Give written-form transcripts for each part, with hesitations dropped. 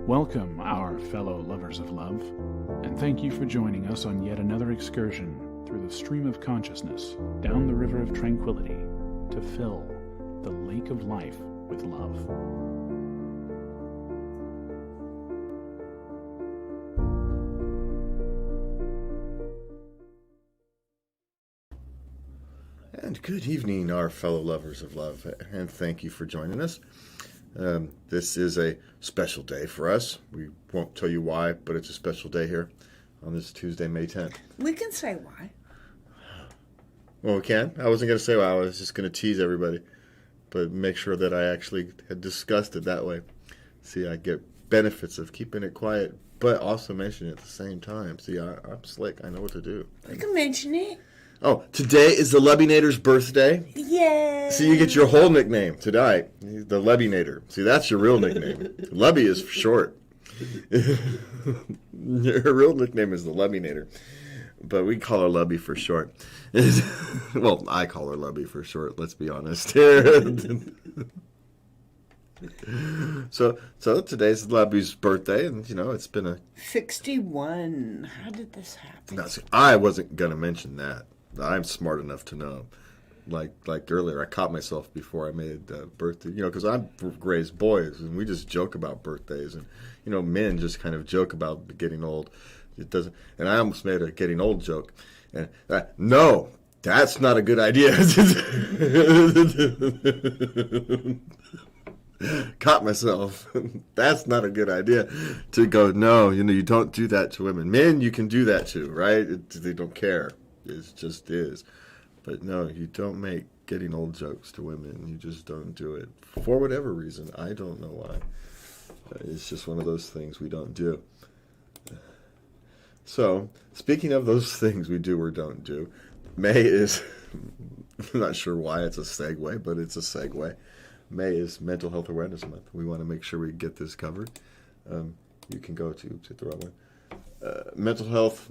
Welcome, our fellow lovers of love, and thank you for joining us on yet another excursion through the stream of consciousness, down the river of tranquility, to fill the lake of life with love. And good evening, our fellow lovers of love, and thank you for joining us. This is a special day for us. We won't tell you why, but it's a special day here on this Tuesday, May 10th. We can say why. Well, we can? I wasn't going to say why. I was just going to tease everybody, but make sure that I actually had discussed it that way. See, I get benefits of keeping it quiet, but also mention it at the same time. See, I'm slick. I know what to do. We can mention it. Oh, today is the Lebinator's birthday. Yay! So you get your whole nickname tonight, the Lebinator. See, that's your real nickname. Lebby is for short. Her real nickname is the Lebinator, but we call her Lebby for short. Well, I call her Lebby for short, let's be honest. So today's Lebby's birthday, and it's been a 61. How did this happen? No, see, I wasn't going to mention that. I'm smart enough to know. Like earlier, I caught myself before I made birthday, because I'm raised boys, and we just joke about birthdays, and, men just kind of joke about getting old. It doesn't, and I almost made a getting old joke. And no, that's not a good idea. Caught myself. That's not a good idea to go, no, you don't do that to women. Men, you can do that to, right? They don't care. It just is. But no, you don't make getting old jokes to women. You just don't do it. For whatever reason. I don't know why. It's just one of those things we don't do. So, speaking of those things we do or don't do, May is, I'm not sure why it's a segue, but it's a segue. May is Mental Health Awareness Month. We want to make sure we get this covered. You can go to the wrong one. Mental Health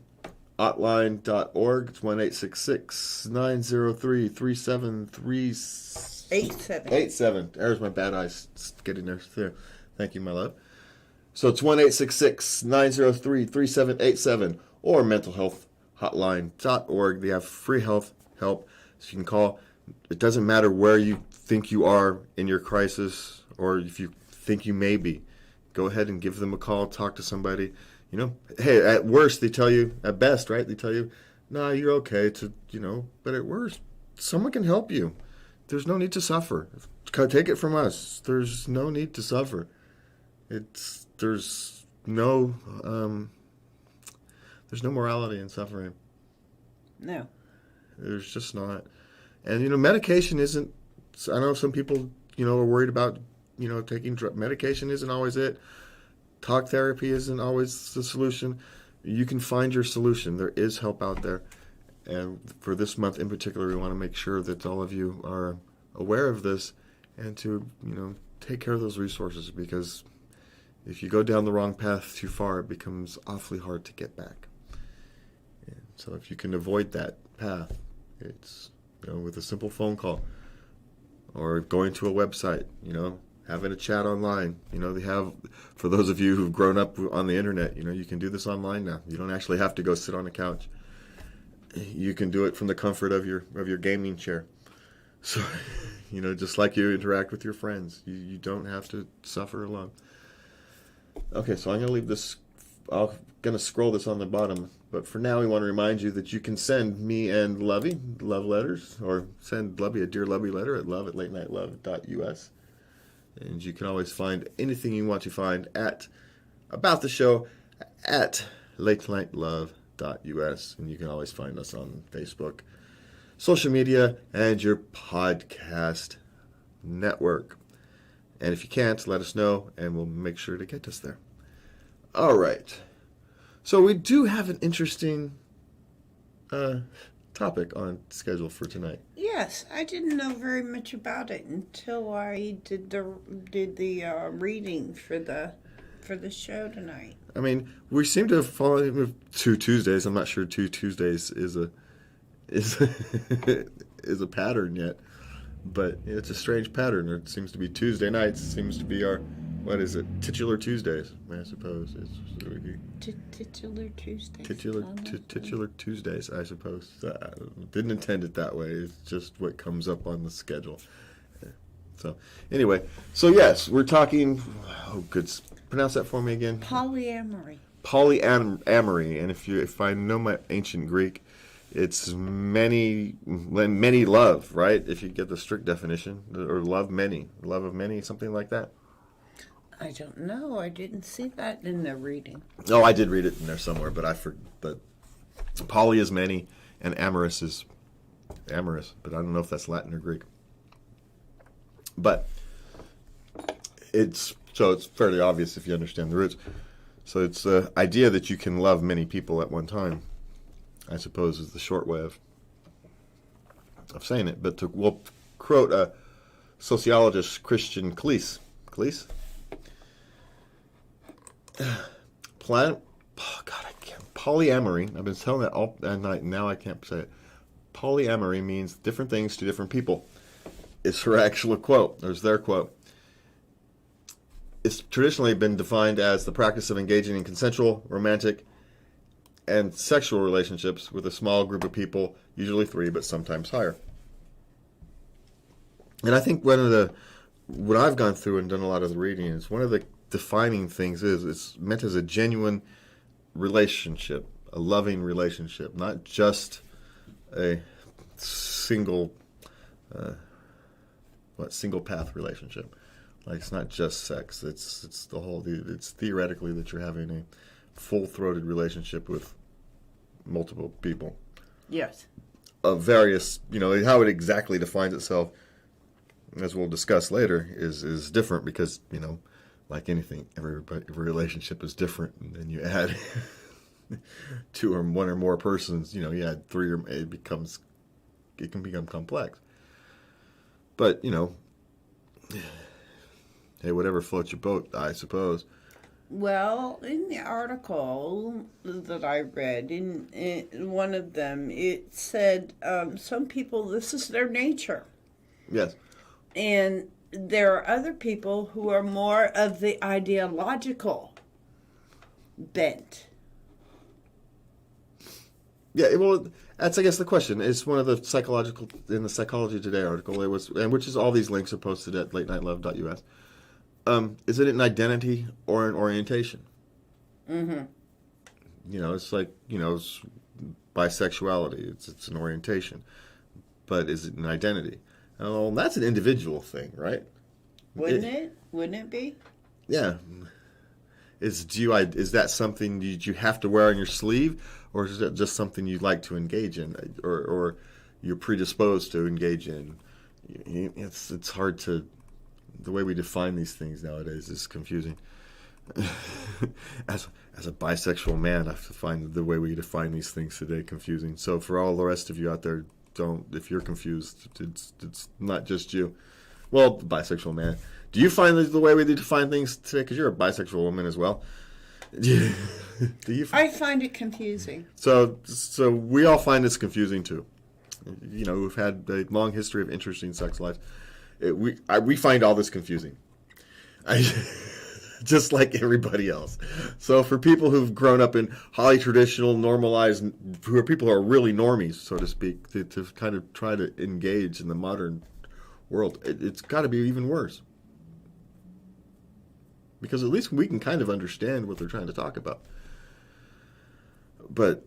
Hotline.org. It's 1-866-903-3737. There's my bad eyes getting there. Thank you, my love. So it's 1-866-903-3787 or mentalhealthhotline.org. They have free health help, so you can call. It doesn't matter where you think you are in your crisis or if you think you may be. Go ahead and give them a call, talk to somebody. Hey, at worst, they tell you, at best, right? They tell you, nah, you're okay but at worst, someone can help you. There's no need to suffer. Take it from us. There's no need to suffer. There's no morality in suffering. No. There's just not. And, medication isn't, I know some people, are worried about, taking medication isn't always it. Talk therapy isn't always the solution. You can find your solution. There is help out there. And for this month in particular, we want to make sure that all of you are aware of this and to, take care of those resources, because if you go down the wrong path too far, it becomes awfully hard to get back. And so if you can avoid that path, it's, with a simple phone call or going to a website, having a chat online. They have, for those of you who've grown up on the internet, you can do this online now. You don't actually have to go sit on a couch. You can do it from the comfort of your gaming chair. So, just like you interact with your friends, you don't have to suffer alone. Okay, so I'm going to leave this, I'm going to scroll this on the bottom, but for now we want to remind you that you can send me and Lovey love letters, or send Lovey a Dear Lovey letter at love@latenightLove.us. And you can always find anything you want to find about the show at latenightLove.us. And you can always find us on Facebook, social media, and your podcast network. And if you can't, let us know, and we'll make sure to get us there. All right. So we do have an interesting topic on schedule for tonight. Yes, I didn't know very much about it until I did the reading for the show tonight. I mean, we seem to have fallen with 2 Tuesdays. I'm not sure 2 Tuesdays is a pattern yet, but it's a strange pattern. It seems to be Tuesday nights seems to be our what is it? Titular Tuesdays, I suppose. Titular Tuesdays. Titular Tuesdays, I suppose. Didn't intend it that way. It's just what comes up on the schedule. So, anyway. So, yes, we're talking... Oh, good. Pronounce that for me again. Polyamory. Polyamory. And if I know my ancient Greek, it's many love, right? If you get the strict definition. Or love many. Love of many, something like that. I don't know. I didn't see that in the reading. Oh, I did read it in there somewhere, but I forgot. But poly is many, and amorous is amorous. But I don't know if that's Latin or Greek. But it's fairly obvious if you understand the roots. So it's the idea that you can love many people at one time, I suppose, is the short way of saying it. But we'll quote a sociologist, Christian Cleese. Cleese? Polyamory. I've been telling that all night. Now I can't say it. Polyamory means different things to different people. It's her actual quote. There's their quote. It's traditionally been defined as the practice of engaging in consensual, romantic, and sexual relationships with a small group of people, usually 3, but sometimes higher. And I think what I've gone through and done a lot of the reading is one of the defining things is it's meant as a genuine relationship, a loving relationship, not just a single path relationship. Like, it's not just sex. It's the whole. It's theoretically that you're having a full-throated relationship with multiple people. Yes. Of various, how it exactly defines itself, as we'll discuss later, is different because, like anything, every relationship is different, and then you add 2 or 1 or more persons. You add 3 or it can become complex. But hey, whatever floats your boat, I suppose. Well, in the article that I read, in one of them, it said some people, this is their nature. Yes. And there are other people who are more of the ideological bent. Yeah, well, that's, I guess, the question. It's one of the in the Psychology Today article, which is all these links are posted at latenightLove.us. Is it an identity or an orientation? Mm-hmm. It's like, it's bisexuality. It's an orientation. But is it an identity? Oh, that's an individual thing, right? Wouldn't it? Wouldn't it be? Yeah. Is that something you have to wear on your sleeve, or is it just something you'd like to engage in, or you're predisposed to engage in? It's hard to. The way we define these things nowadays is confusing. As a bisexual man, I find the way we define these things today confusing. So for all the rest of you out there, if you're confused, it's not just you. Well, bisexual man. Do you find the way we define things today? Because you're a bisexual woman as well. Do you? I find it confusing. So we all find this confusing too. We've had a long history of interesting sex lives. We find all this confusing. Just like everybody else. So for people who've grown up in highly traditional, normalized, people who are really normies, so to speak, to kind of try to engage in the modern world, it's got to be even worse. Because at least we can kind of understand what they're trying to talk about. But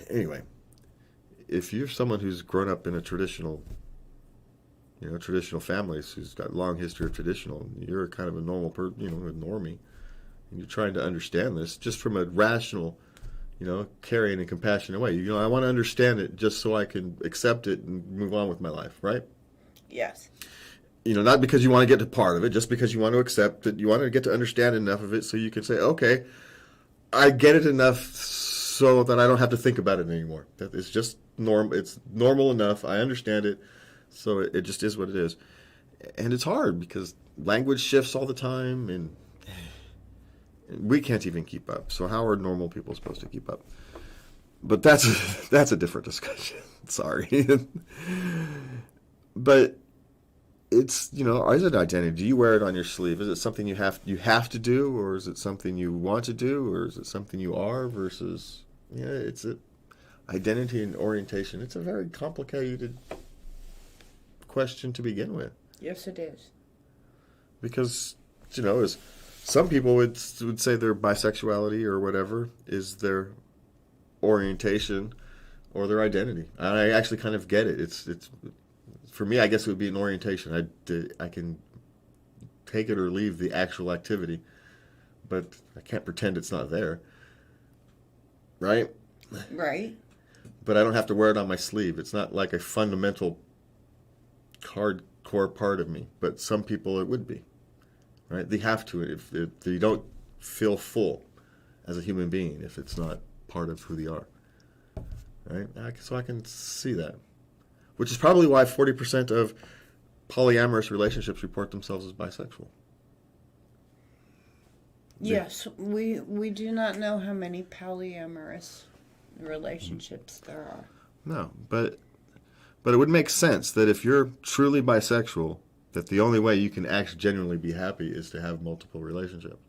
anyway, if you're someone who's grown up in a traditional families, who's got a long history of traditional, you're kind of a normal person, a normie, and you're trying to understand this just from a rational, caring and compassionate way. I want to understand it just so I can accept it and move on with my life, right? Yes. Not because you want to get to part of it, just because you want to accept it. You want to get to understand enough of it so you can say, okay, I get it enough so that I don't have to think about it anymore. That it's just it's normal enough. I understand it. So it just is what it is. And it's hard because language shifts all the time and we can't even keep up. So how are normal people supposed to keep up? But that's a different discussion. Sorry. But it's, is it identity? Do you wear it on your sleeve? Is it something you have to do, or is it something you want to do, or is it something you are versus, it's a identity and orientation. It's a very complicated question to begin with. Yes, it is. Because, as some people would say their bisexuality or whatever is their orientation or their identity. I actually kind of get it. It's for me, I guess it would be an orientation. I can take it or leave the actual activity, but I can't pretend it's not there. Right? Right. But I don't have to wear it on my sleeve. It's not like a fundamental hardcore part of me, but some people it would be. Right? They have to if they don't feel full as a human being if it's not part of who they are. Right? So I can see that. Which is probably why 40% of polyamorous relationships report themselves as bisexual. Yes, we do not know how many polyamorous relationships there are. No, but it would make sense that if you're truly bisexual, that the only way you can actually genuinely be happy is to have multiple relationships.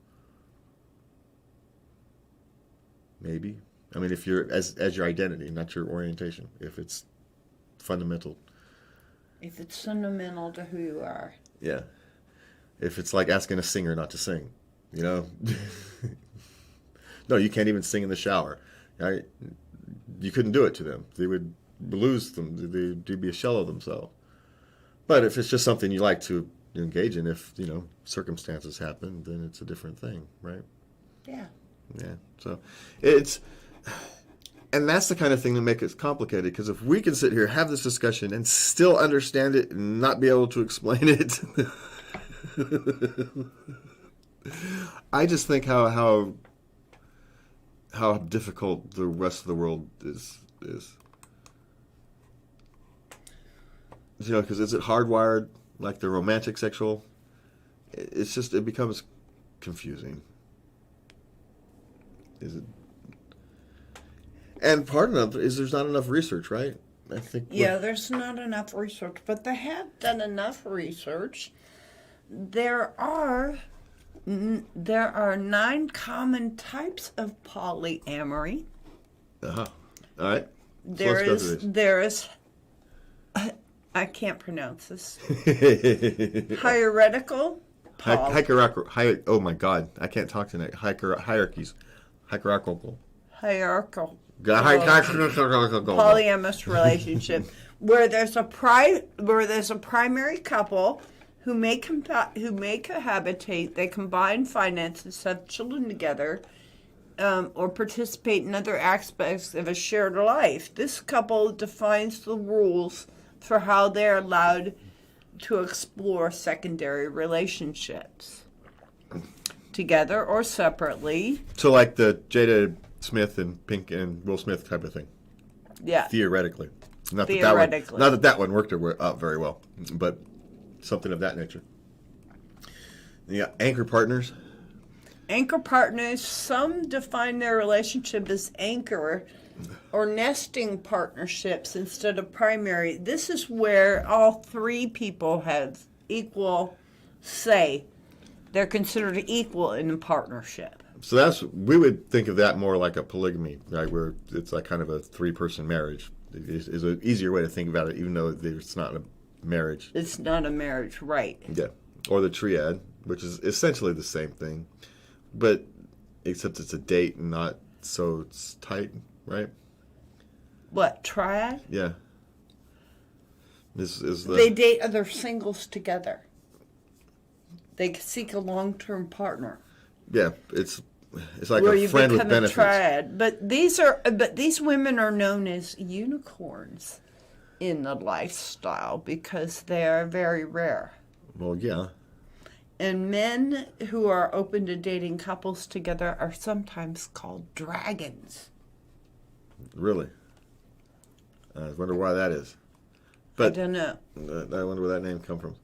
Maybe. I mean, if you're as your identity, not your orientation. If it's fundamental. If it's fundamental to who you are. Yeah. If it's like asking a singer not to sing, No, you can't even sing in the shower. Right? You couldn't do it to them. They would lose them. They'd be a shell of themselves. But if it's just something you like to engage in, if, circumstances happen, then it's a different thing, right? Yeah. Yeah. So and that's the kind of thing that makes it complicated, because if we can sit here, have this discussion, and still understand it and not be able to explain it, I just think how difficult the rest of the world is. Because is it hardwired like the romantic sexual? It becomes confusing. Is it? And part of it is there's not enough research, right? I think. Yeah, there's not enough research, but they have done enough research. There are 9 common types of polyamory. Uh-huh. All right. There is I can't pronounce this. Hierarchical. Oh my God, I can't talk tonight. Hierarchies. Hierarchical. Polyamorous relationship where there's a primary couple who may cohabitate. They combine finances, have children together, or participate in other aspects of a shared life. This couple defines the rules for how they're allowed to explore secondary relationships, together or separately. So like the Jada Smith and Pink and Will Smith type of thing. Yeah. Theoretically. Not Theoretically. That one worked out very well, but something of that nature. Yeah, anchor partners. Anchor partners, some define their relationship as anchor or nesting partnerships instead of primary. This is where all 3 people have equal say. They're considered equal in a partnership. So we would think of that more like a polygamy, right? Where it's like kind of a 3-person marriage. Is an easier way to think about it, even though it's not a marriage. It's not a marriage, right? Yeah, or the triad, which is essentially the same thing, but except it's a date and not so it's tight, right? What, triad? Yeah. They date other singles together. They seek a long-term partner. Yeah, it's like where a friend with benefits. Triad. But these women are known as unicorns in the lifestyle because they are very rare. Well, yeah. And men who are open to dating couples together are sometimes called dragons. Really? I wonder why that is. But I don't know. I wonder where that name come from.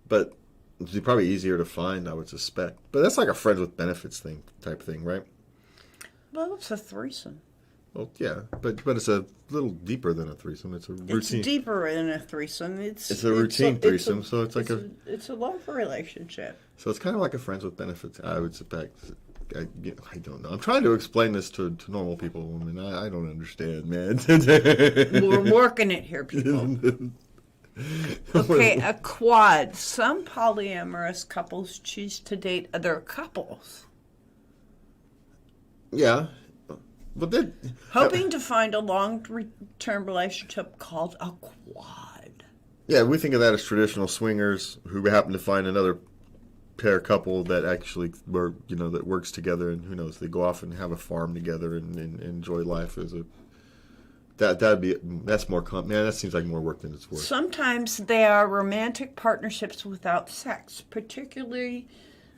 But it's probably easier to find, I would suspect. But that's like a friends with benefits type thing, right? Well, it's a threesome. Well, yeah, but it's a little deeper than a threesome. It's a routine. It's deeper than a threesome. It's a routine threesome, so it's like it's a love relationship. So it's kind of like a friends with benefits. I would suspect. I don't know. I'm trying to explain this to normal people. I mean, I don't understand, man. We're working it here, people. Okay, a quad. Some polyamorous couples choose to date other couples. Yeah. But then, hoping to find a long-term relationship called a quad. Yeah, we think of that as traditional swingers who happen to find another pair couple that actually work, that works together, and who knows, they go off and have a farm together and enjoy life as a. That's more man. That seems like more work than it's worth. Sometimes they are romantic partnerships without sex, particularly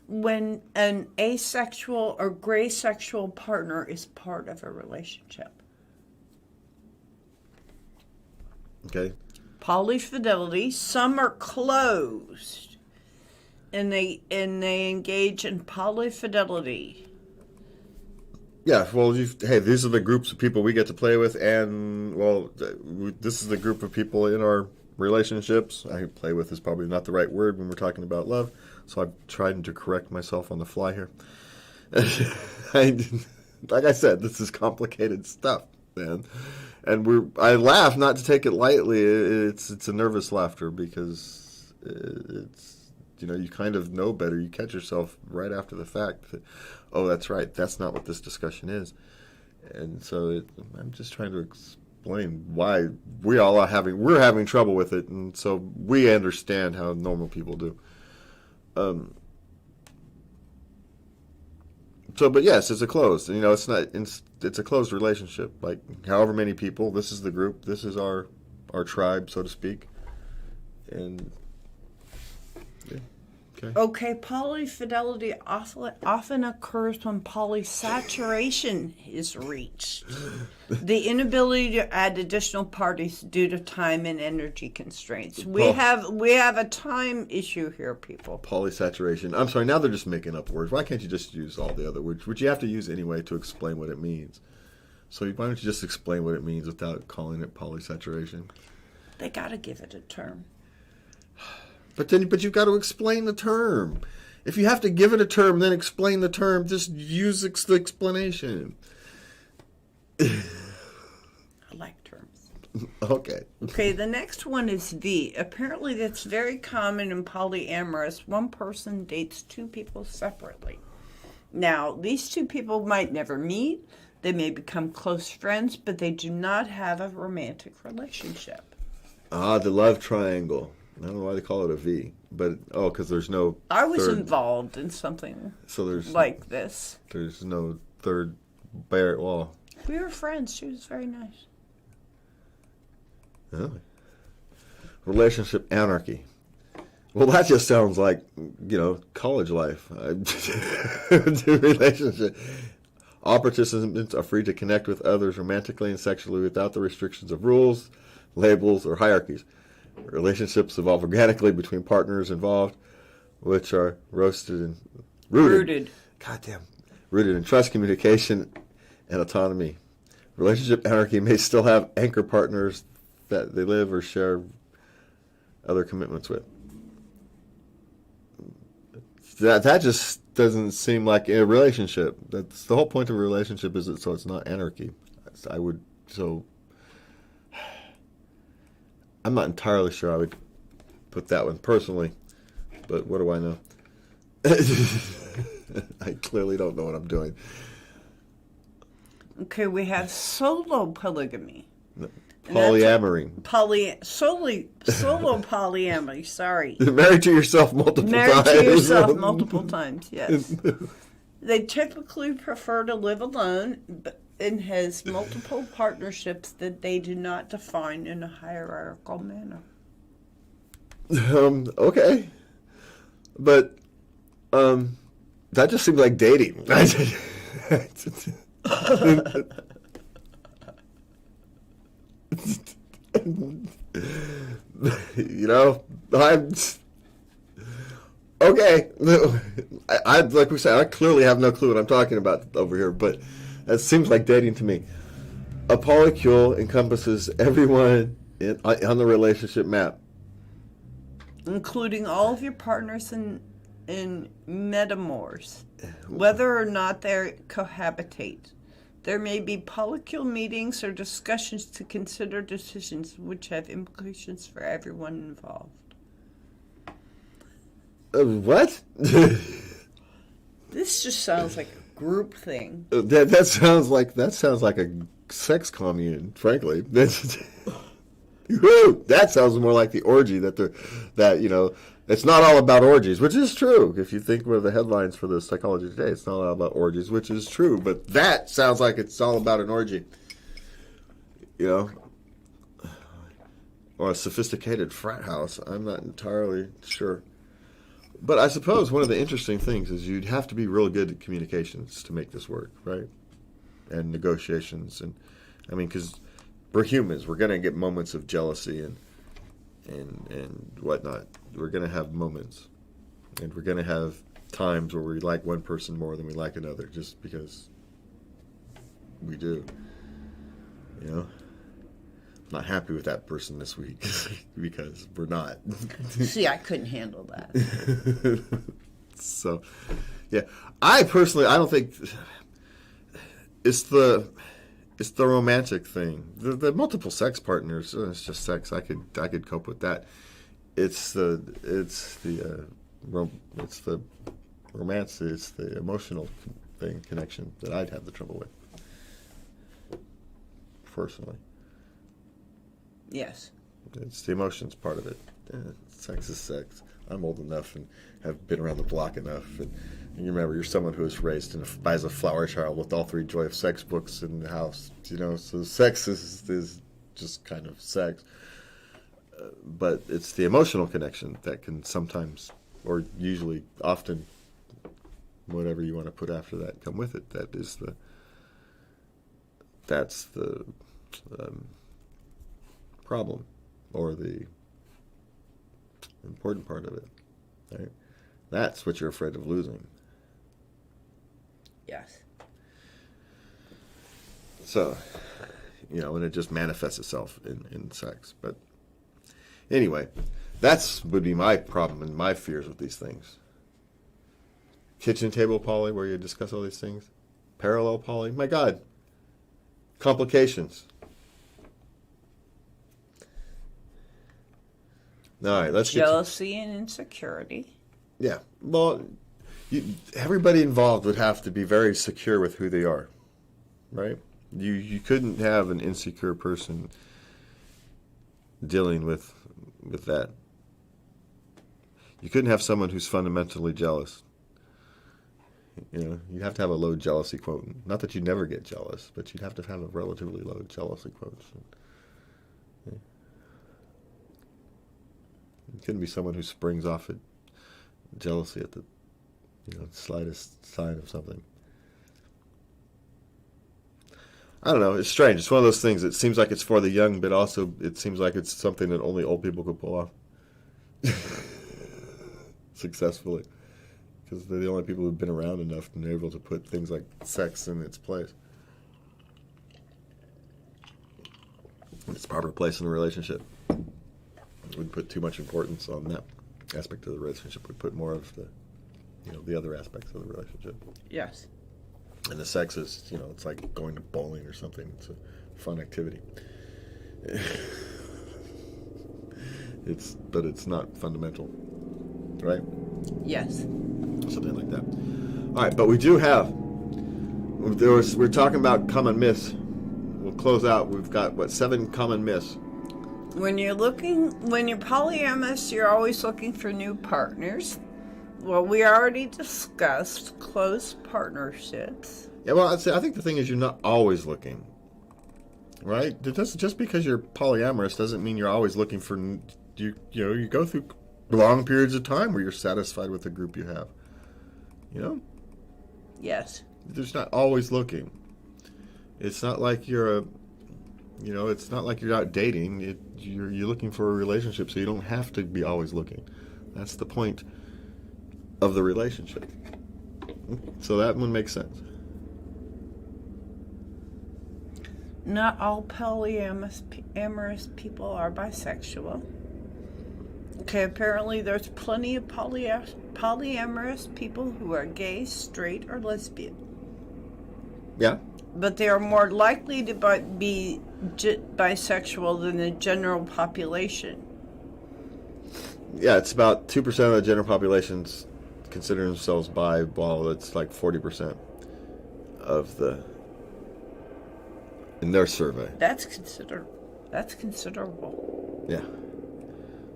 when an asexual or gray sexual partner is part of a relationship. Okay. Polyfidelity. Some are closed, and they engage in polyfidelity. Yeah, well, hey, these are the groups of people we get to play with, and, well, this is the group of people in our relationships. I play with is probably not the right word when we're talking about love, so I'm trying to correct myself on the fly here. Like I said, this is complicated stuff, man. And I laugh not to take it lightly. It's a nervous laughter because it's, you kind of know better. You catch yourself right after the fact that, oh, that's right. That's not what this discussion is. And so I'm just trying to explain why we're having trouble with it. And so we understand how normal people do. But yes, it's a closed. It's a closed relationship. Like however many people, this is the group, this is our tribe, so to speak. And yeah. Okay, polyfidelity often occurs when polysaturation is reached. The inability to add additional parties due to time and energy constraints. We have a time issue here, people. Polysaturation. I'm sorry, now they're just making up words. Why can't you just use all the other words, which you have to use anyway to explain what it means? So why don't you just explain what it means without calling it polysaturation? They got to give it a term. But you've got to explain the term. If you have to give it a term, then explain the term. Just use the explanation. I like terms. Okay. Okay, the next one is V. Apparently that's very common in polyamorous. One person dates two people separately. Now, these two people might never meet. They may become close friends, but they do not have a romantic relationship. Ah, the love triangle. I don't know why they call it a V, but because there's no. I was third. Involved in something. So there's like this. There's no third barrier wall. We were friends. She was very nice. Oh. Relationship anarchy. Well, that just sounds like college life. Relationship. All participants are free to connect with others romantically and sexually without the restrictions of rules, labels, or hierarchies. Relationships evolve organically between partners involved, which are rooted in trust, communication, and autonomy. Relationship anarchy may still have anchor partners that they live or share other commitments with. That just doesn't seem like a relationship. That's the whole point of a relationship, is so it's not anarchy. I'm not entirely sure I would put that one personally, but what do I know? I clearly don't know what I'm doing. Okay, we have solo polygamy. Polyamory. Solo polyamory, sorry. Married to yourself multiple times, yes. They typically prefer to live alone and has multiple partnerships that they do not define in a hierarchical manner. Okay. But that just seems like dating. I'm okay. I like we said, I clearly have no clue what I'm talking about over here, but that seems like dating to me. A polycule encompasses everyone on the relationship map. Including all of your partners in metamorphs, whether or not they cohabitate. There may be polycule meetings or discussions to consider decisions which have implications for everyone involved. What? This just sounds like a group thing. That sounds like a sex commune. Frankly, that sounds more like the orgy it's not all about orgies, which is true. If you think of the headlines for the Psychology Today, it's not all about orgies, which is true. But that sounds like it's all about an orgy. Or a sophisticated frat house. I'm not entirely sure. But I suppose one of the interesting things is you'd have to be real good at communications to make this work, right? And negotiations. And because we're humans. We're going to get moments of jealousy and whatnot. We're going to have moments. And we're going to have times where we like one person more than we like another just because we do. I'm not happy with that person this week because we're not. See, I couldn't handle that. So, yeah. I don't think it's the romantic thing. The multiple sex partners, it's just sex. I could cope with that. It's the romance. It's the emotional connection that I'd have the trouble with, personally. Yes. It's the emotions part of it. Sex is sex. I'm old enough and have been around the block enough. And you remember, you're someone who was raised and buys a flower child with all 3 Joy of Sex books in the house. So sex is just kind of sex. But it's the emotional connection that can sometimes, or usually, often, whatever you want to put after that, come with it. That's the problem, or the important part of it, right? That's what you're afraid of losing. Yes. So, and it just manifests itself in sex. But anyway, would be my problem and my fears with these things. Kitchen table poly, where you discuss all these things. Parallel poly, my God. Complications. All right, let's jealousy and insecurity. Yeah, well, everybody involved would have to be very secure with who they are, right? You couldn't have an insecure person dealing with that. You couldn't have someone who's fundamentally jealous. You'd have to have a low jealousy quotient. Not that you never get jealous, but you'd have to have a relatively low jealousy quotient. It couldn't be someone who springs off at jealousy at the slightest sign of something. I don't know. It's strange. It's one of those things. It seems like it's for the young, but also it seems like it's something that only old people could pull off successfully, because they're the only people who've been around enough and are able to put things like sex in its place, in its proper place in the relationship. We'd put too much importance on that aspect of the relationship. We'd put more of the other aspects of the relationship. Yes. And the sex is, it's like going to bowling or something. It's a fun activity. But it's not fundamental, right? Yes. Something like that. All right, but we do have. We're talking about common myths. We'll close out. We've got 7 common myths. When you're polyamorous, you're always looking for new partners. Well, we already discussed close partnerships. Yeah, well, I think the thing is you're not always looking, right? Just because you're polyamorous doesn't mean you're always looking for. You go through long periods of time where you're satisfied with the group you have. Yes. There's not always looking. It's not like you're it's not like you're not dating. You're looking for a relationship, so you don't have to be always looking. That's the point of the relationship. So that one makes sense. Not all polyamorous people are bisexual. Okay, apparently there's plenty of polyamorous people who are gay, straight, or lesbian. Yeah. But they are more likely to be bisexual than the general population. Yeah, it's about 2% of the general populations consider themselves bi, while it's like 40% of the in their survey. That's considerable. Yeah.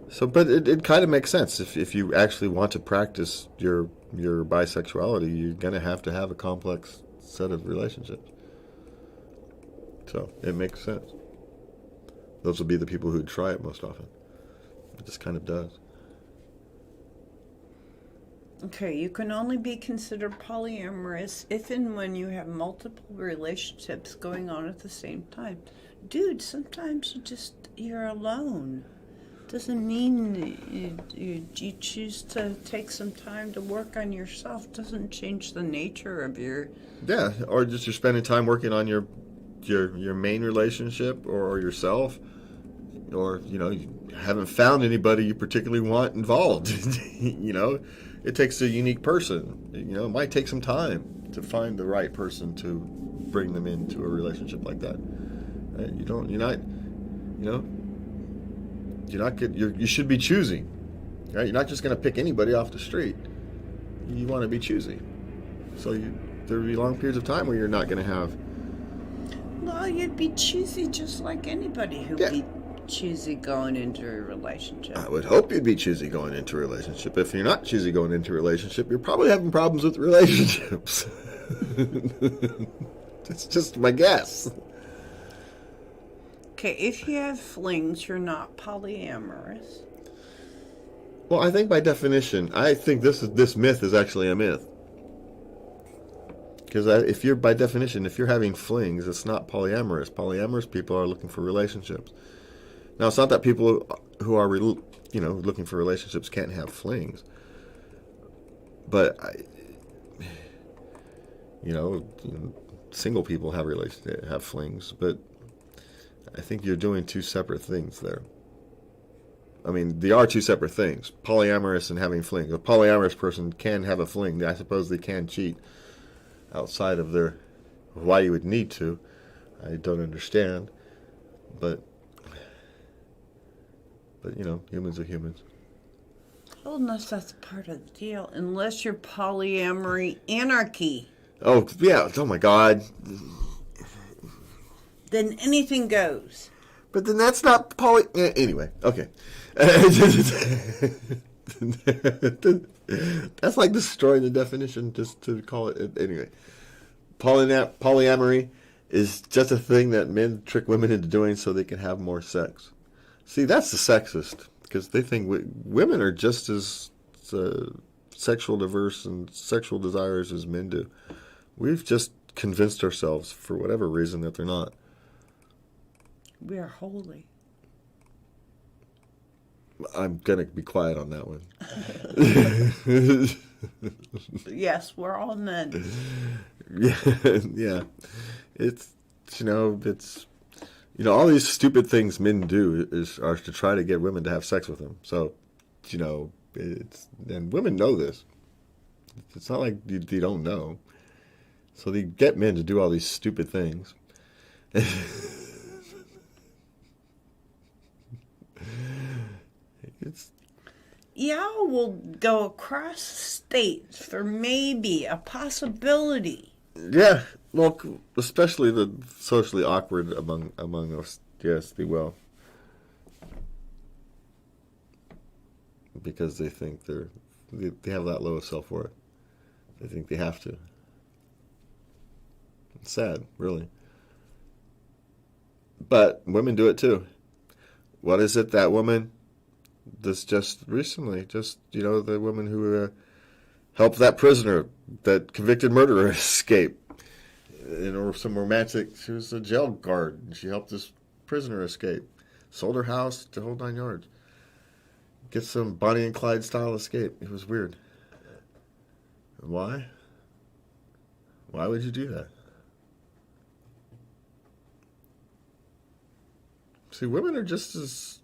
So, but it kind of makes sense if you actually want to practice your bisexuality, you're gonna have to have a complex set of relationships. So it makes sense. Those will be the people who try it most often. It just kind of does. Okay, you can only be considered polyamorous if and when you have multiple relationships going on at the same time. Dude, sometimes you're alone. Doesn't mean you choose to take some time to work on yourself. Doesn't change the nature of your... Yeah, or just you're spending time working on your main relationship or yourself, or you haven't found anybody you particularly want involved. It takes a unique person. It might take some time to find the right person to bring them into a relationship like that. You should be choosy, right? You're not just going to pick anybody off the street. You want to be choosy. So there will be long periods of time where you're not going to have... Well, you'd be choosy just like anybody who'd be choosy going into a relationship. I would hope you'd be choosy going into a relationship. If you're not choosy going into a relationship, you're probably having problems with relationships. It's just my guess. Okay, if you have flings, you're not polyamorous. Well, I think by definition, this myth is actually a myth. Because if you're having flings, it's not polyamorous. Polyamorous people are looking for relationships. Now, it's not that people who are looking for relationships can't have flings, but single people have flings. But I think you're doing two separate things there. I mean, they are two separate things: polyamorous and having flings. A polyamorous person can have a fling. I suppose they can cheat outside of why you would need to. I don't understand, but humans are humans. Well, unless that's part of the deal. Unless you're polyamory anarchy. Oh yeah! Oh my God! Then anything goes. But then that's not anyway. Okay. That's like destroying the definition just to call it anyway. Polyamory is just a thing that men trick women into doing so they can have more sex. See, that's the sexist, because they think women are just as sexual diverse and sexual desires as men do. We've just convinced ourselves, for whatever reason, that they're not. We are holy. I'm going to be quiet on that one. Yes, we're all men. Yeah. It's all these stupid things men do are to try to get women to have sex with them. So, and women know this. It's not like they don't know. So they get men to do all these stupid things. Y'all will go across states for maybe a possibility. Yeah, well, especially the socially awkward among us. Yes, they will, because they think they have that low of self-worth. They think they have to. It's sad, really. But women do it too. What is it that woman? This just recently, the woman who helped that prisoner, that convicted murderer, escape. Some romantic. She was a jail guard, and she helped this prisoner escape. Sold her house, the whole 9 yards. Get some Bonnie and Clyde style escape. It was weird. Why? Why would you do that? See, women are just as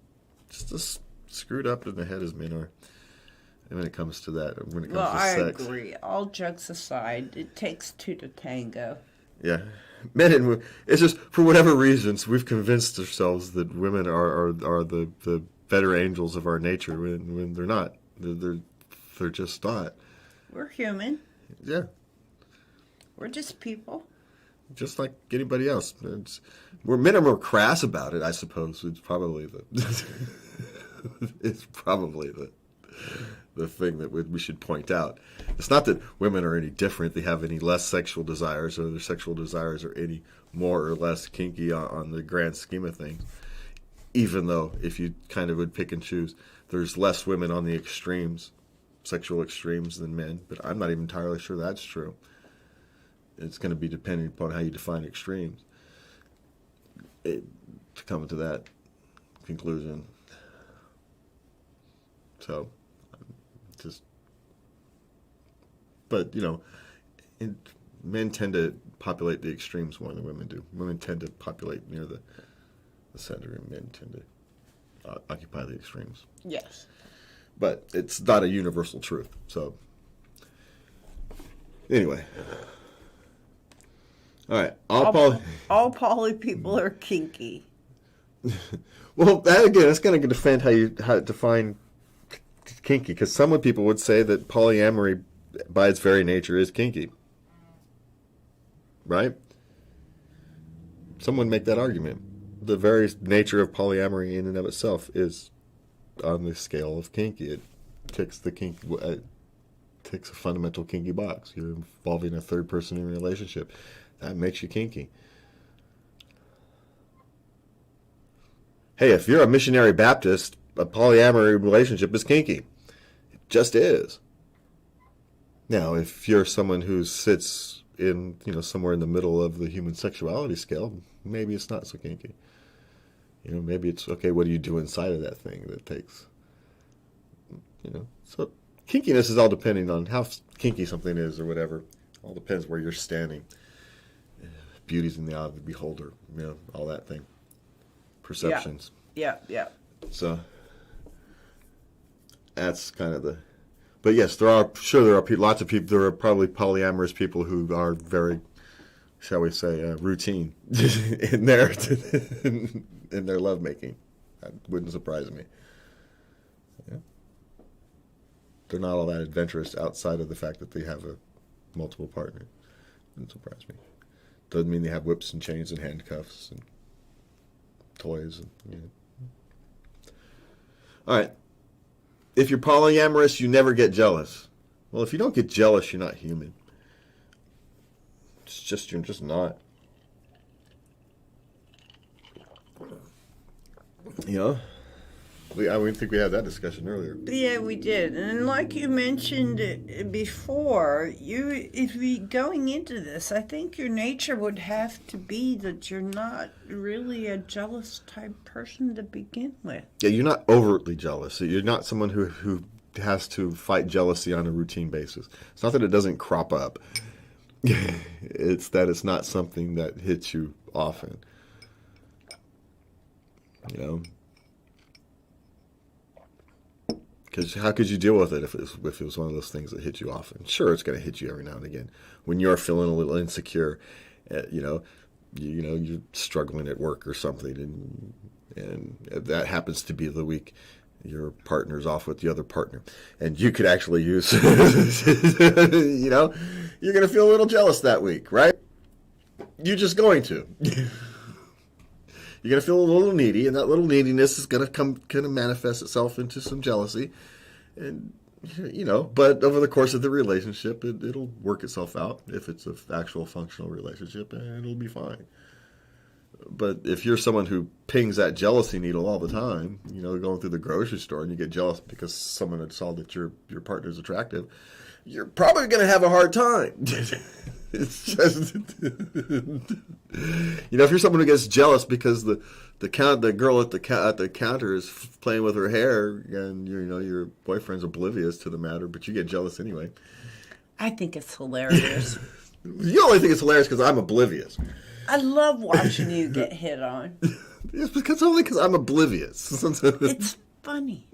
screwed up in the head as men are. And when it comes to that, when it comes to sex. I agree. All jokes aside, it takes two to tango. Yeah. Men and women, it's just, for whatever reasons, we've convinced ourselves that women are the better angels of our nature when they're not. They're just not. We're human. Yeah. We're just people. Just like anybody else. Men are more crass about it, I suppose. It's probably the thing that we should point out. It's not that women are any different. They have any less sexual desires, or their sexual desires are any more or less kinky on the grand scheme of things. Even though, if you kind of would pick and choose, there's less women on the extremes, sexual extremes, than men. But I'm not even entirely sure that's true. It's going to be depending upon how you define extremes to come to that conclusion. So, but men tend to populate the extremes more than women do. Women tend to populate near the center, and men tend to occupy the extremes. Yes. But it's not a universal truth. So, anyway. All right. All poly people are kinky. Well, that's going to defend how to define kinky, because some people would say that polyamory, by its very nature, is kinky. Right? Someone make that argument. The very nature of polyamory in and of itself is on the scale of kinky. It ticks the kinky. Ticks a fundamental kinky box. You're involving a third person in a relationship. That makes you kinky. Hey, if you're a missionary Baptist, a polyamory relationship is kinky. It just is. Now, if you're someone who sits in, somewhere in the middle of the human sexuality scale, maybe it's not so kinky. Maybe it's, okay, what do you do inside of that thing that takes, So kinkiness is all depending on how kinky something is or whatever. All depends where you're standing. Beauty's in the eye of the beholder, all that thing. Perceptions. Yeah. So that's kind of but yes, there are lots of people, there are probably polyamorous people who are very, shall we say, routine in their lovemaking. That wouldn't surprise me. Yeah. They're not all that adventurous outside of the fact that they have a multiple partner. Wouldn't surprise me. Doesn't mean they have whips and chains and handcuffs and toys. All right. If you're polyamorous, you never get jealous. Well, if you don't get jealous, you're not human. You're just not. I think we had that discussion earlier. Yeah, we did. And like you mentioned before, if we going into this, I think your nature would have to be that you're not really a jealous type person to begin with. Yeah, you're not overtly jealous. You're not someone who has to fight jealousy on a routine basis. It's not that it doesn't crop up. It's that it's not something that hits you often. Because how could you deal with it if it was one of those things that hit you often? Sure, it's going to hit you every now and again. When you're feeling a little insecure, you're struggling at work or something, and that happens to be the week your partner's off with the other partner, and you could actually use, you're going to feel a little jealous that week, right? You're just going to. You're going to feel a little needy, and that little neediness is going to manifest itself into some jealousy. And, but over the course of the relationship, it'll work itself out if it's an actual functional relationship, and it'll be fine. But if you're someone who pings that jealousy needle all the time, going through the grocery store and you get jealous because someone had saw that your partner's attractive, you're probably going to have a hard time. It's just, if you're someone who gets jealous because the girl at the counter is playing with her hair, and your boyfriend's oblivious to the matter, but you get jealous anyway. I think it's hilarious. You only think it's hilarious because I'm oblivious. I love watching you get hit on. It's only because I'm oblivious. It's funny.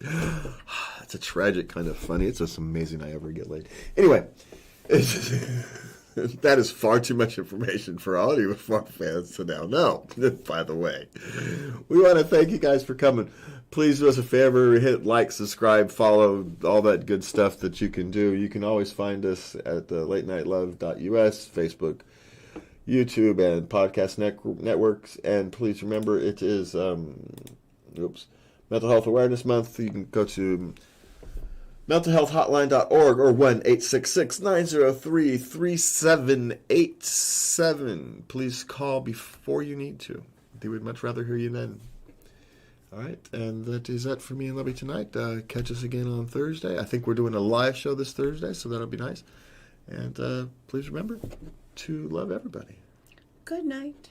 It's a tragic kind of funny. It's just amazing I ever get laid. Anyway, that is far too much information for all you Farm fans to now know, by the way. We want to thank you guys for coming. Please do us a favor, hit like, subscribe, follow, all that good stuff that you can do. You can always find us at latenightLove.us, Facebook, YouTube, and podcast networks. And please remember, it is Mental Health Awareness Month. You can go to mentalhealthhotline.org or 1-866-903-3787. Please call before you need to. They would much rather hear you then. All right, and that is that for me and Lovey tonight. Catch us again on Thursday. I think we're doing a live show this Thursday, so that'll be nice. And please remember to love everybody. Good night.